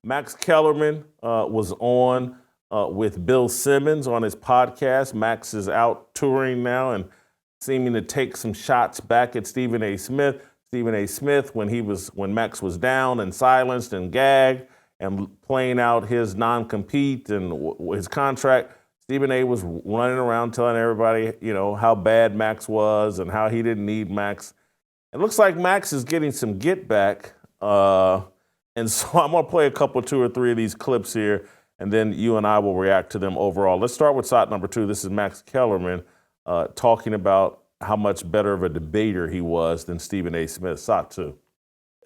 Max Kellerman was on with Bill Simmons on his podcast. Max is out touring now and seeming to take some shots back at Stephen A. Smith. Stephen A. Smith, when Max was down and silenced and gagged and playing out his non-compete and his contract, Stephen A. was running around telling everybody, how bad Max was and how he didn't need Max. It looks like Max is getting some get back. And so I'm going to play a couple, 2 or 3 of these clips here, and then you and I will react to them overall. Let's start with shot number 2. This is Max Kellerman talking about how much better of a debater he was than Stephen A. Smith. Shot 2.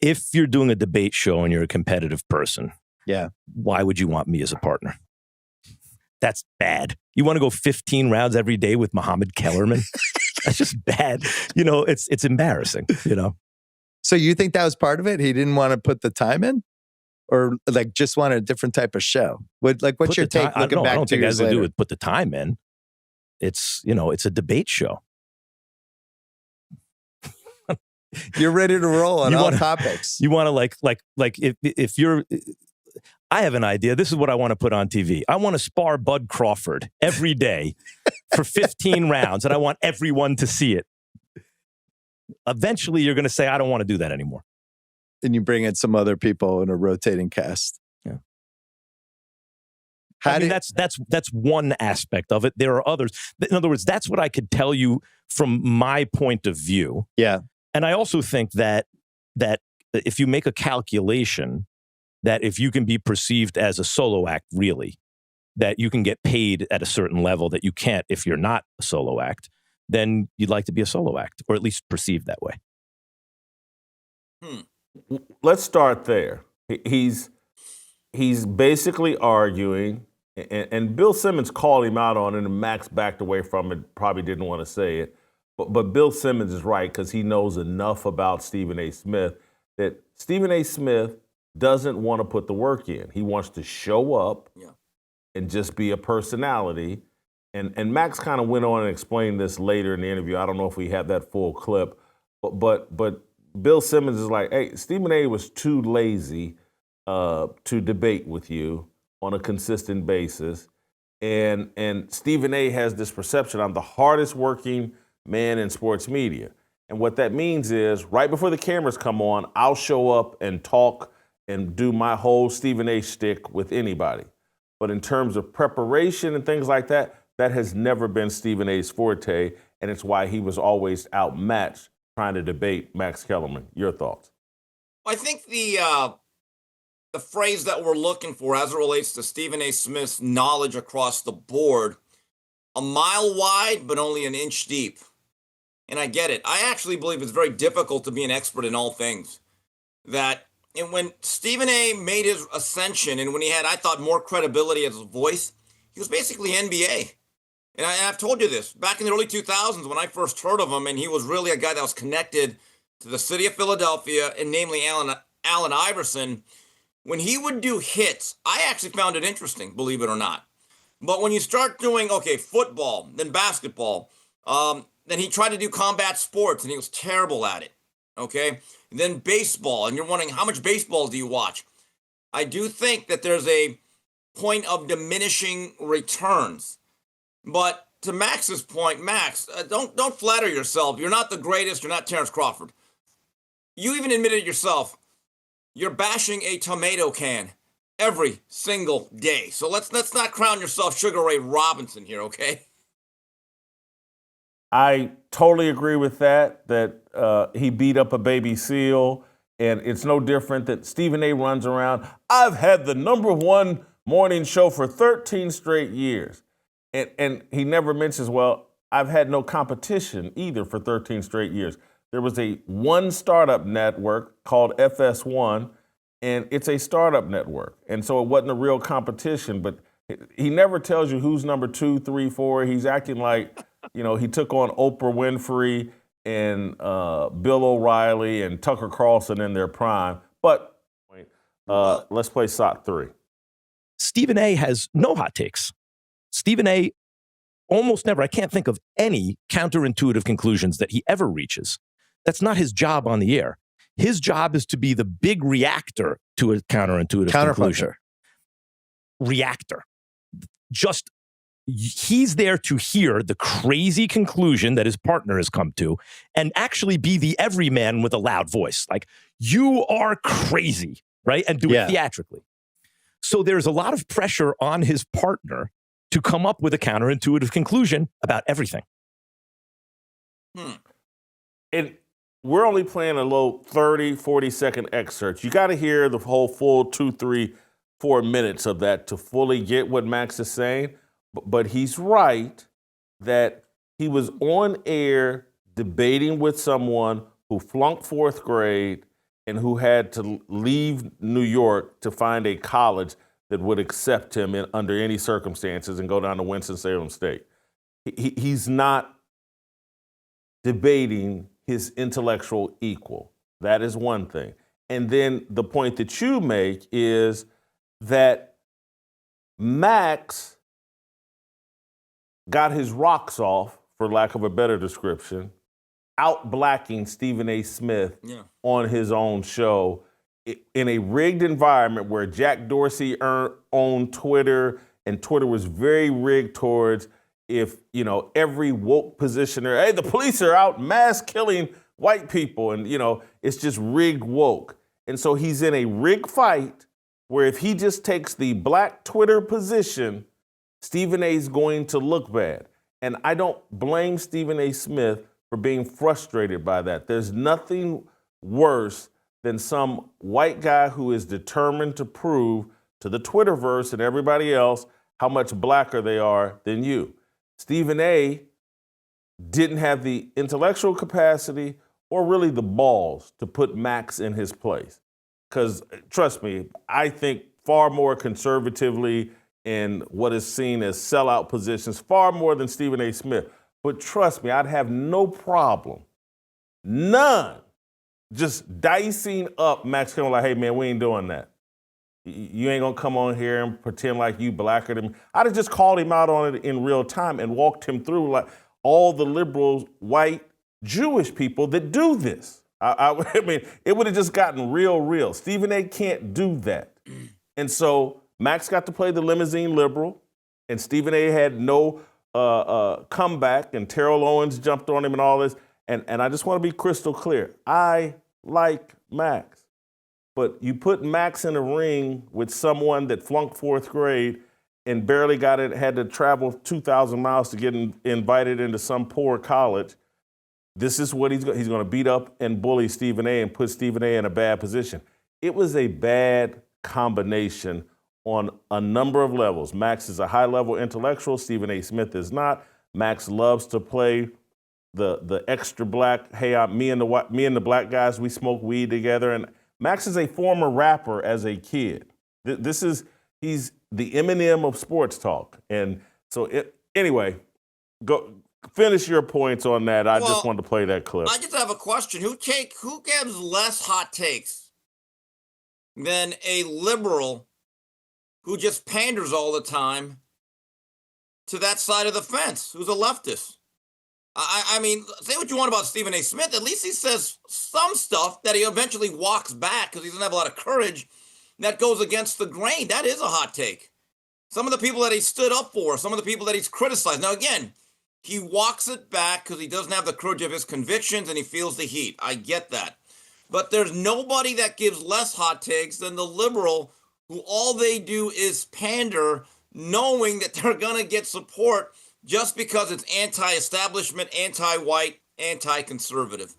If you're doing a debate show and you're a competitive person, why would you want me as a partner? That's bad. You want to go 15 rounds every day with Muhammad Kellerman? That's just bad. It's embarrassing, So you think that was part of it? He didn't want to put the time in? Or just wanted a different type of show? What's your take looking back 2 years later? I don't think it has to do with put the time in. It's a debate show. You're ready to roll on all topics. You want to if you're... I have an idea. This is what I want to put on TV. I want to spar Bud Crawford every day for 15 rounds, and I want everyone to see it. Eventually, you're going to say, I don't want to do that anymore. And you bring in some other people in a rotating cast. Yeah. That's one aspect of it. There are others. In other words, that's what I could tell you from my point of view. Yeah. And I also think that if you make a calculation, that if you can be perceived as a solo act, really, that you can get paid at a certain level that you can't if you're not a solo act, then you'd like to be a solo act, or at least perceived that way. Let's start there. He's basically arguing, and Bill Simmons called him out on it, and Max backed away from it, probably didn't want to say it. But Bill Simmons is right because he knows enough about Stephen A. Smith that Stephen A. Smith doesn't want to put the work in. He wants to show up and just be a personality. And Max kind of went on and explained this later in the interview. I don't know if we had that full clip, but Bill Simmons is like, hey, Stephen A. was too lazy to debate with you on a consistent basis. And Stephen A. has this perception, I'm the hardest working man in sports media. And what that means is right before the cameras come on, I'll show up and talk and do my whole Stephen A. shtick with anybody. But in terms of preparation and things like that, that has never been Stephen A.'s forte, and it's why he was always outmatched trying to debate Max Kellerman. Your thoughts? I think the phrase that we're looking for as it relates to Stephen A. Smith's knowledge across the board, a mile wide, but only an inch deep. And I get it. I actually believe it's very difficult to be an expert in all things. And when Stephen A. made his ascension and when he had, I thought, more credibility as a voice, he was basically NBA. And I've told you this, back in the early 2000s when I first heard of him, and he was really a guy that was connected to the city of Philadelphia, and namely Allen Iverson, when he would do hits, I actually found it interesting, believe it or not. But when you start doing, football, then basketball, then he tried to do combat sports, and he was terrible at it. Okay, and then baseball, and you're wondering, how much baseball do you watch? I do think that there's a point of diminishing returns. But to Max's point, Max, don't flatter yourself. You're not the greatest. You're not Terrence Crawford. You even admitted yourself, you're bashing a tomato can every single day. So let's not crown yourself Sugar Ray Robinson here, okay? I totally agree with that he beat up a baby seal, and it's no different that Stephen A. runs around. I've had the #1 morning show for 13 straight years. And he never mentions, well, I've had no competition either for 13 straight years. There was one startup network called FS1, and it's a startup network. And so it wasn't a real competition, but he never tells you who's number 2, 3, 4. He's acting like, he took on Oprah Winfrey and Bill O'Reilly and Tucker Carlson in their prime. But let's play shot 3. Stephen A. has no hot takes. Stephen A. almost never, I can't think of any counterintuitive conclusions that he ever reaches. That's not his job on the air. His job is to be the big reactor to a counterintuitive conclusion. Reactor. Just, he's there to hear the crazy conclusion that his partner has come to and actually be the everyman with a loud voice. Like, you are crazy, right? And do it theatrically. So there's a lot of pressure on his partner to come up with a counterintuitive conclusion about everything. And we're only playing a little 30, 40-second excerpt. You got to hear the whole full 2, 3, 4 minutes of that to fully get what Max is saying. But he's right that he was on air debating with someone who flunked 4th grade and who had to leave New York to find a college that would accept him under any circumstances and go down to Winston-Salem State. He's not debating his intellectual equal. That is one thing. And then the point that you make is that Max got his rocks off, for lack of a better description, out-blacking Stephen A. Smith on his own show in a rigged environment where Jack Dorsey owned Twitter, and Twitter was very rigged towards every woke positioner, hey, the police are out mass killing white people, and, it's just rigged woke. And so he's in a rigged fight where if he just takes the black Twitter position, Stephen A. is going to look bad. And I don't blame Stephen A. Smith for being frustrated by that. There's nothing worse than some white guy who is determined to prove to the Twitterverse and everybody else how much blacker they are than you. Stephen A. didn't have the intellectual capacity or really the balls to put Max in his place. Because, trust me, I think far more conservatively in what is seen as sellout positions, far more than Stephen A. Smith. But trust me, I'd have no problem, none, just dicing up Max Kellerman like, hey, man, we ain't doing that. You ain't gonna come on here and pretend like you blacker than me. I'd have just called him out on it in real time and walked him through like all the liberals, white, Jewish people that do this. I mean, it would have just gotten real. Stephen A. can't do that. And so Max got to play the limousine liberal, and Stephen A. had no comeback, and Terrell Owens jumped on him and all this. And I just want to be crystal clear. I like Max. But you put Max in a ring with someone that flunked 4th grade and barely had to travel 2,000 miles to get invited into some poor college. This is what he's going to beat up and bully Stephen A. and put Stephen A. in a bad position. It was a bad combination on a number of levels. Max is a high-level intellectual. Stephen A. Smith is not. Max loves to play the extra black. Hey, me and the black guys, we smoke weed together. And Max is a former rapper as a kid. He's the Eminem of sports talk. And so anyway, go finish your points on that. I just wanted to play that clip. I just have a question. Who gives less hot takes than a liberal who just panders all the time to that side of the fence, who's a leftist? I mean, say what you want about Stephen A. Smith. At least he says some stuff that he eventually walks back because he doesn't have a lot of courage that goes against the grain. That is a hot take. Some of the people that he stood up for, some of the people that he's criticized. Now, again, he walks it back because he doesn't have the courage of his convictions and he feels the heat. I get that. But there's nobody that gives less hot takes than the liberal who all they do is pander, knowing that they're going to get support just because it's anti-establishment, anti-white, anti-conservative.